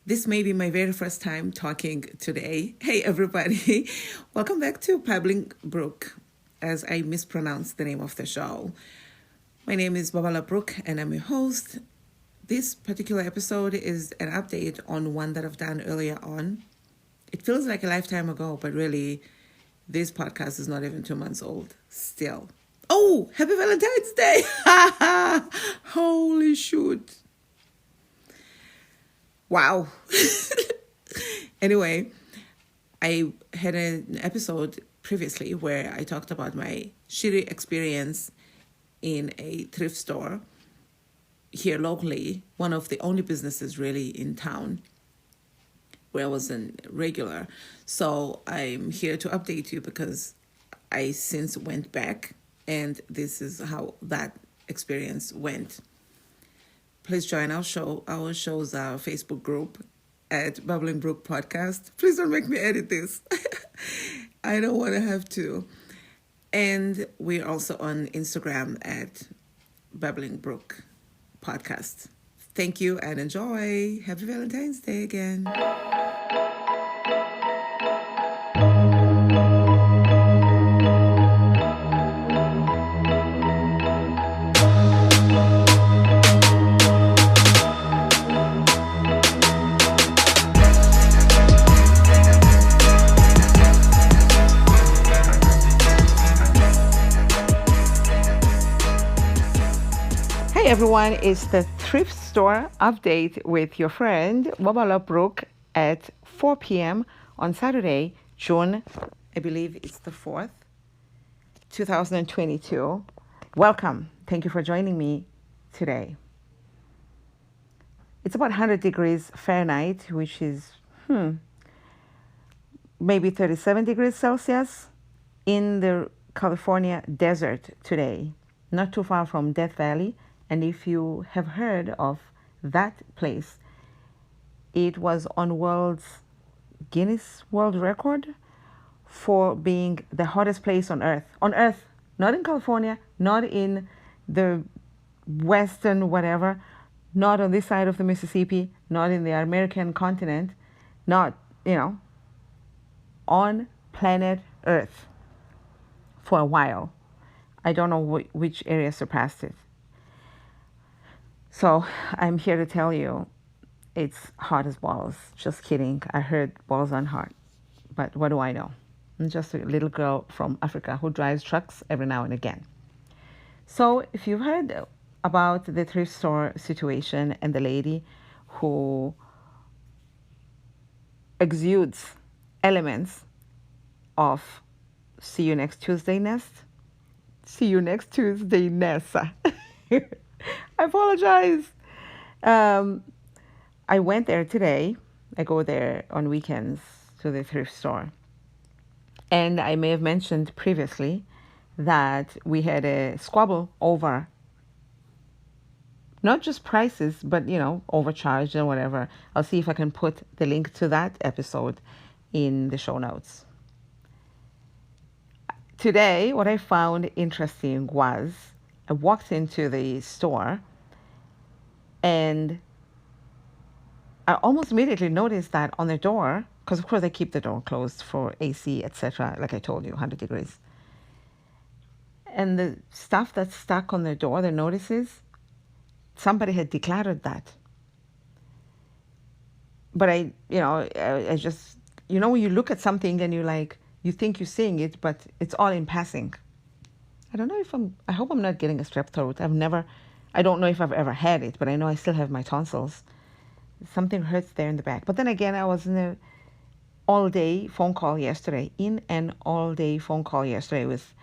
This may be my very first time talking today. Hey, everybody. Welcome back to Pabbling Brook, as I mispronounced the name of the show. My name is Babala Brook, and I'm your host. This particular episode is an update on one that I've done earlier on. It feels like a lifetime ago, but really, this podcast is not even 2 months old still. Oh, happy Valentine's Day! Holy shoot. Wow. Anyway, I had an episode previously where I talked about my shitty experience in a thrift store here locally, one of the only businesses really in town where I was a regular. So I'm here to update you because I since went back and this is how that experience went. Please join our show's Facebook group at Bubbling Brook Podcast. Please don't make me edit this. I don't want to have to. And we're also on Instagram at Bubbling Brook Podcast. Thank you and enjoy. Happy Valentine's Day again. Hey everyone, it's the Thrift Store update with your friend Wabala Brook at 4 p.m. on Saturday, June, I believe it's the 4th, 2022. Welcome. Thank you for joining me today. It's about 100 degrees Fahrenheit, which is maybe 37 degrees Celsius in the California desert today, not too far from Death Valley. And if you have heard of that place, it was on Guinness World Record for being the hottest place on Earth. On Earth, not in California, not in the Western whatever, not on this side of the Mississippi, not in the American continent, not, on planet Earth for a while. I don't know which area surpassed it. So I'm here to tell you it's hot as balls. Just kidding. I heard balls aren't hot. But what do I know? I'm just a little girl from Africa who drives trucks every now and again. So if you've heard about the thrift store situation and the lady who exudes elements of see you next Tuesday nest. See you next Tuesday nest. I apologize. I went there today. I go there on weekends to the thrift store. And I may have mentioned previously that we had a squabble over not just prices, but, overcharged or whatever. I'll see if I can put the link to that episode in the show notes. Today, what I found interesting was I walked into the store and I almost immediately noticed that on the door, because of course I keep the door closed for AC, etc., like I told you, 100 degrees. And the stuff that's stuck on the door, the notices, somebody had decluttered that. But I just, when you look at something and you think you're seeing it, but it's all in passing. I don't know I hope I'm not getting a strep throat. I don't know if I've ever had it, but I know I still have my tonsils. Something hurts there in the back. But then again, I was in an all-day phone call yesterday with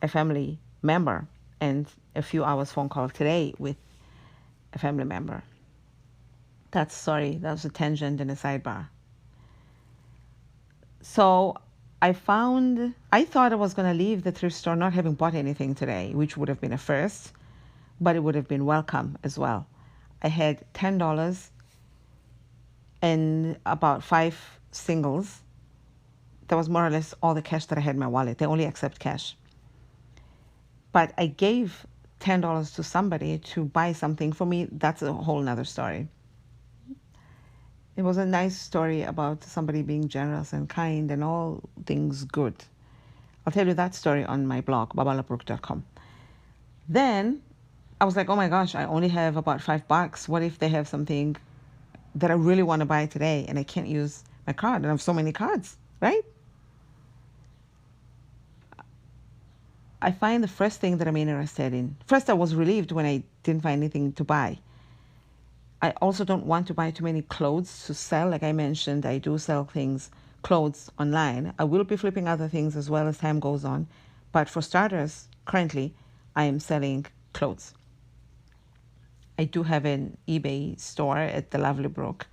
a family member and a few hours phone call today with a family member. That was a tangent and a sidebar. So I thought I was going to leave the thrift store not having bought anything today, which would have been a first, but it would have been welcome as well. I had $10 and about 5 singles. That was more or less all the cash that I had in my wallet. They only accept cash. But I gave $10 to somebody to buy something for me. That's a whole nother story. It was a nice story about somebody being generous and kind and all things good. I'll tell you that story on my blog, babalabrook.com. Then I was like, oh my gosh, I only have about $5. What if they have something that I really want to buy today and I can't use my card? And I have so many cards, right? I find the first thing that I'm interested in. First, I was relieved when I didn't find anything to buy. I also don't want to buy too many clothes to sell. Like I mentioned, I do sell clothes online. I will be flipping other things as well as time goes on. But for starters, currently, I am selling clothes. I do have an eBay store at the Lovely Brook.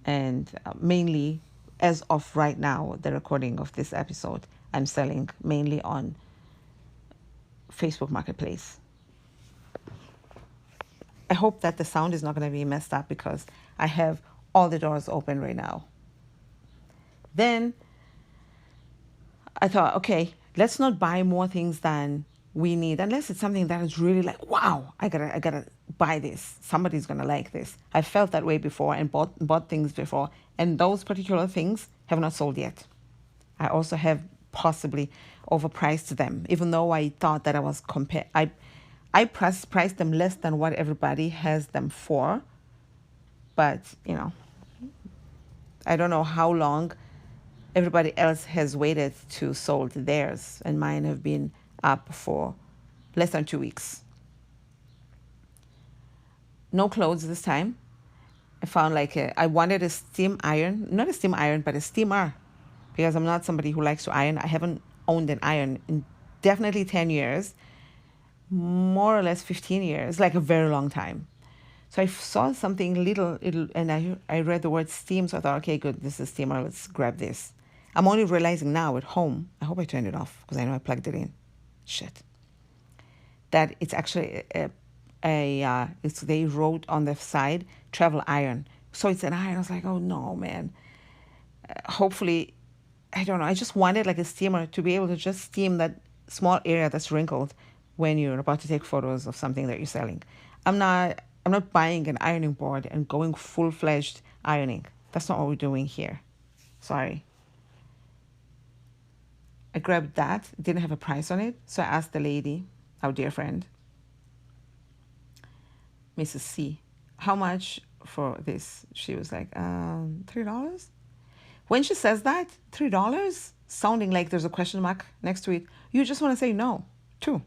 And mainly, as of right now, the recording of this episode, I'm selling mainly on Facebook Marketplace. I hope that the sound is not going to be messed up because I have all the doors open right now. Then I thought, okay, let's not buy more things than we need, unless it's something that is really like, wow, I gotta buy this. Somebody's gonna like this. I felt that way before and bought things before, and those particular things have not sold yet. I also have possibly overpriced them, even though I thought that I was I priced them less than what everybody has them for. But, I don't know how long everybody else has waited to sold theirs, and mine have been up for less than 2 weeks. No clothes this time. I found I wanted a steam iron, not a steam iron, but a steamer, because I'm not somebody who likes to iron. I haven't owned an iron in definitely 10 years, more or less 15 years, like a very long time. So I saw something little, and I read the word steam, so I thought, okay, good, this is steamer, let's grab this. I'm only realizing now at home, I hope I turned it off, because I know I plugged it in. Shit. That it's actually they wrote on the side, travel iron. So it's an iron. I was like, oh no, man. Hopefully, I don't know. I just wanted like a steamer to be able to just steam that small area that's wrinkled when you're about to take photos of something that you're selling. I'm not buying an ironing board and going full-fledged ironing. That's not what we're doing here. Sorry. I grabbed that. It didn't have a price on it. So I asked the lady, our dear friend, Mrs. C, how much for this? She was like, $3. When she says that, $3, sounding like there's a question mark next to it, you just want to say no, $2.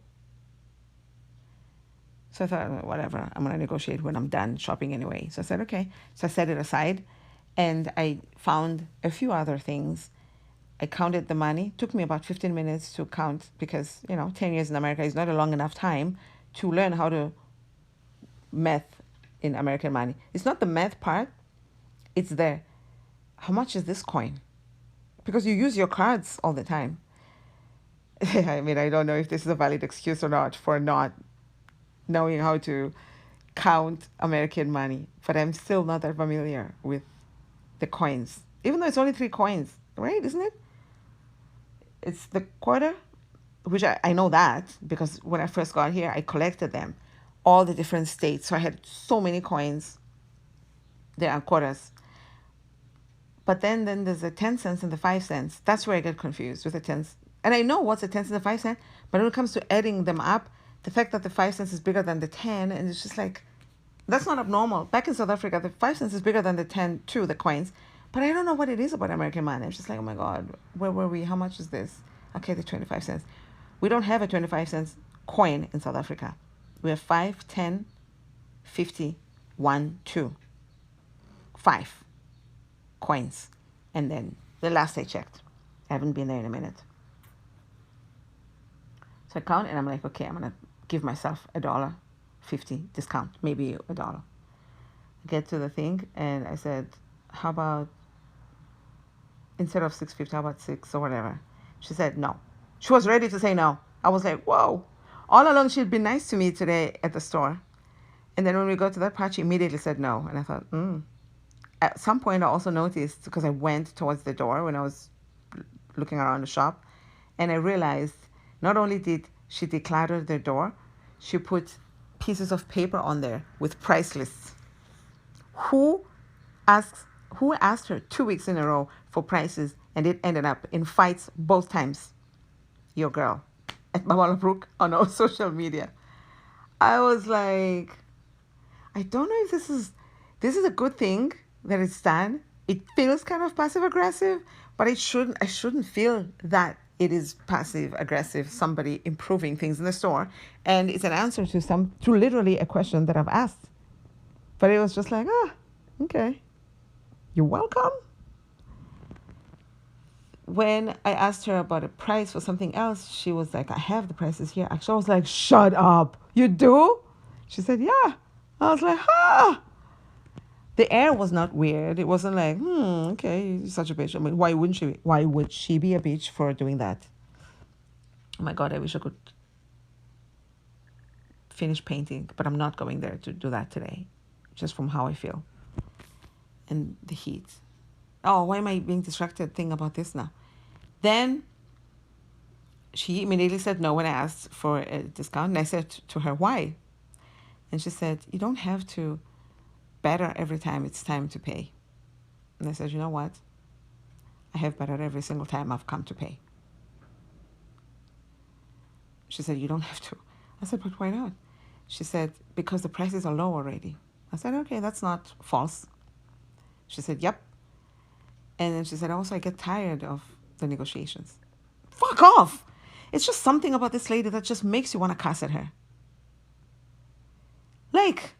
So I thought, whatever, I'm going to negotiate when I'm done shopping anyway. So I said, okay. So I set it aside, and I found a few other things. I counted the money. It took me about 15 minutes to count because, 10 years in America is not a long enough time to learn how to math in American money. It's not the math part. It's how much is this coin? Because you use your cards all the time. I mean, I don't know if this is a valid excuse or not for not knowing how to count American money, but I'm still not that familiar with the coins, even though it's only 3 coins, right? Isn't it? It's the quarter, which I know that because when I first got here, I collected them, all the different states. So I had so many coins. There are quarters. But then there's the 10 cents and the 5 cents. That's where I get confused with the 10s. And I know what's the 10 cents and the 5 cents, but when it comes to adding them up, the fact that the 5 cents is bigger than the 10, and it's just like, that's not abnormal. Back in South Africa, the 5 cents is bigger than the 10 too, the coins. But I don't know what it is about American money. I'm just like, oh my God, where were we? How much is this? Okay, the 25 cents. We don't have a 25 cents coin in South Africa. We have 5, 10, 50, 1, 2. 5 coins. And then the last I checked, I haven't been there in a minute. So I count and I'm like, okay, I'm going to give myself $1.50 discount, maybe $1. Get to the thing and I said, how about, instead of $6.50, how about 6 or whatever? She said no. She was ready to say no. I was like, whoa. All along she'd been nice to me today at the store. And then when we got to that part, she immediately said no. And I thought, At some point I also noticed, because I went towards the door when I was looking around the shop, and I realized not only did she declutter the door, she put pieces of paper on there with price lists. Who asks Who asked her 2 weeks in a row for prices and it ended up in fights both times? Your girl at Babala Brook on our social media. I was like, I don't know if this is a good thing that it's done. It feels kind of passive aggressive, but I shouldn't feel that it is passive aggressive, somebody improving things in the store. And it's an answer to literally a question that I've asked. But it was just like, okay. You're welcome. When I asked her about a price for something else, she was like, I have the prices here. Actually, I was like, shut up. You do? She said, yeah. I was like, The air was not weird. It wasn't like, okay, you're such a bitch. I mean, why wouldn't she? Why would she be a bitch for doing that? Oh my God, I wish I could finish painting, but I'm not going there to do that today, just from how I feel and the heat. Oh, why am I being distracted? Think about this now. Then she immediately said no when I asked for a discount. And I said to her, why? And she said, you don't have to better every time it's time to pay. And I said, you know what? I have better every single time I've come to pay. She said, you don't have to. I said, but why not? She said, because the prices are low already. I said, okay, that's not false. She said, yep. And then she said, also, I get tired of the negotiations. Fuck off! It's just something about this lady that just makes you want to cuss at her. Like,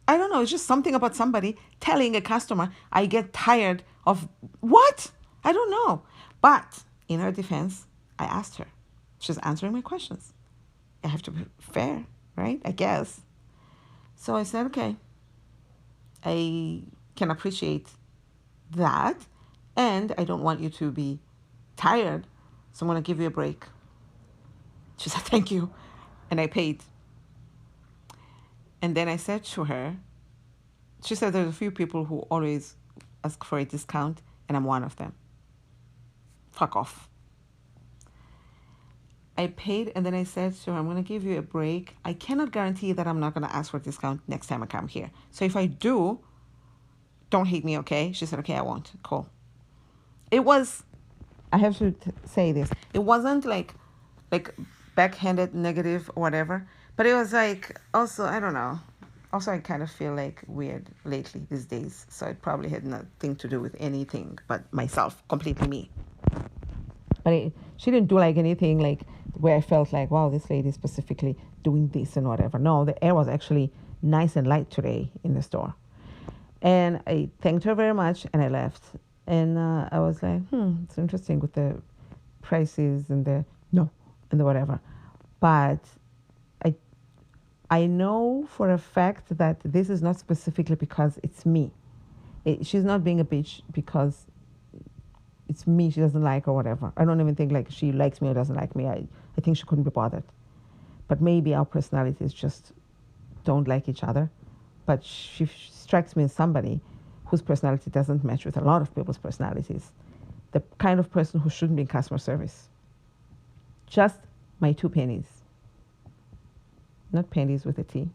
I don't know, it's just something about somebody telling a customer, I get tired of what? I don't know. But in her defense, I asked her. She's answering my questions. I have to be fair, right? I guess. So I said, okay, I can appreciate that. And I don't want you to be tired. So I'm going to give you a break. She said, thank you. And I paid. And then I said to her, she said there's a few people who always ask for a discount, and I'm one of them. Fuck off. I paid, and then I said to her, I'm going to give you a break. I cannot guarantee that I'm not going to ask for a discount next time I come here. So if I do, don't hate me, okay? She said, okay, I won't. Cool. It was, I have to say this, it wasn't like backhanded negative or whatever, but it was like, also, I don't know. Also, I kind of feel like weird lately these days. So it probably had nothing to do with anything but myself, completely me. But she didn't do like anything like where I felt like, wow, this lady is specifically doing this and whatever. No, the air was actually nice and light today in the store. And I thanked her very much and I left. And I was like, it's interesting with the prices and the whatever. But I know for a fact that this is not specifically because it's me. She's not being a bitch because it's me she doesn't like or whatever. I don't even think like she likes me or doesn't like me. I think she couldn't be bothered. But maybe our personalities just don't like each other. But she strikes me as somebody whose personality doesn't match with a lot of people's personalities. The kind of person who shouldn't be in customer service. Just my 2 pennies. Not pennies with a T.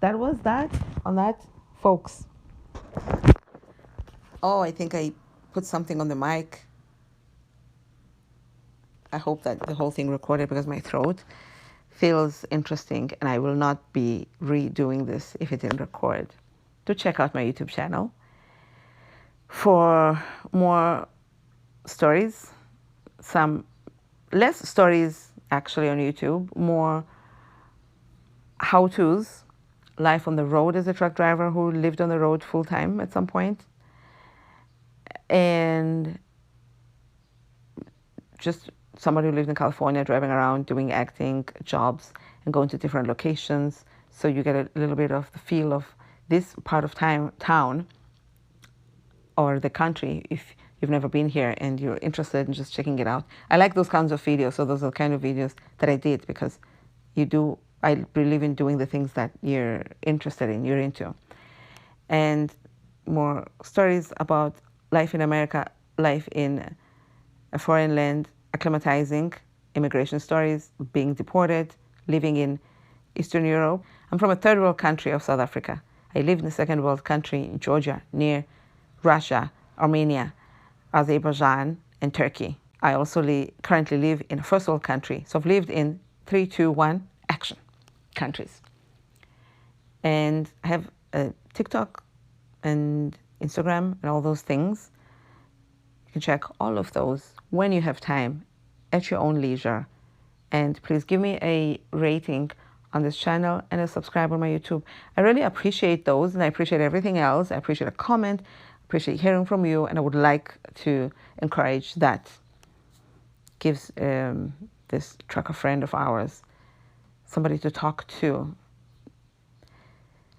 That was that on that, folks. Oh, I think I put something on the mic. I hope that the whole thing recorded because my throat feels interesting and I will not be redoing this if it didn't record. Do check out my YouTube channel for more stories, some less stories actually on YouTube, more how-tos, life on the road as a truck driver who lived on the road full-time at some point, and just somebody who lived in California driving around doing acting jobs and going to different locations, so you get a little bit of the feel of this part of town or the country if you've never been here and you're interested in just checking it out. I like those kinds of videos, so those are the kind of videos that I did because I believe in doing the things that you're interested in, you're into. And more stories about life in America, life in a foreign land, acclimatizing, immigration stories, being deported, living in Eastern Europe. I'm from a third world country of South Africa. I live in a second world country in Georgia, near Russia, Armenia, Azerbaijan, and Turkey. I also currently live in a first world country. So I've lived in 3, 2, 1, action countries. And I have a TikTok and Instagram and all those things. You can check all of those when you have time at your own leisure. And please give me a rating on this channel and a subscribe on my YouTube. I really appreciate those, and I appreciate everything else. I appreciate a comment, appreciate hearing from you, and I would like to encourage that. Gives this trucker friend of ours somebody to talk to.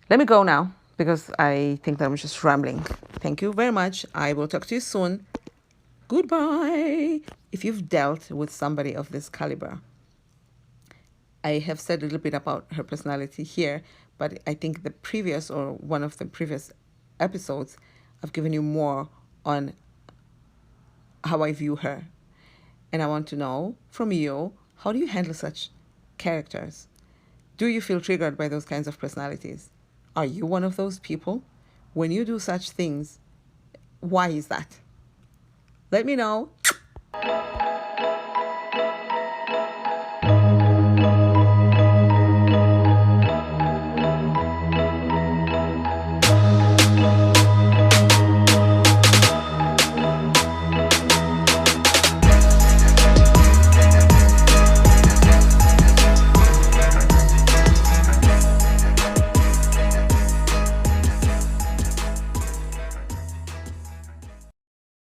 Let me go now because I think that I'm just rambling. Thank you very much. I will talk to you soon. Goodbye. If you've dealt with somebody of this caliber, I have said a little bit about her personality here, but I think the previous or one of the previous episodes, I've given you more on how I view her. And I want to know from you, how do you handle such characters? Do you feel triggered by those kinds of personalities? Are you one of those people? When you do such things, why is that? Let me know.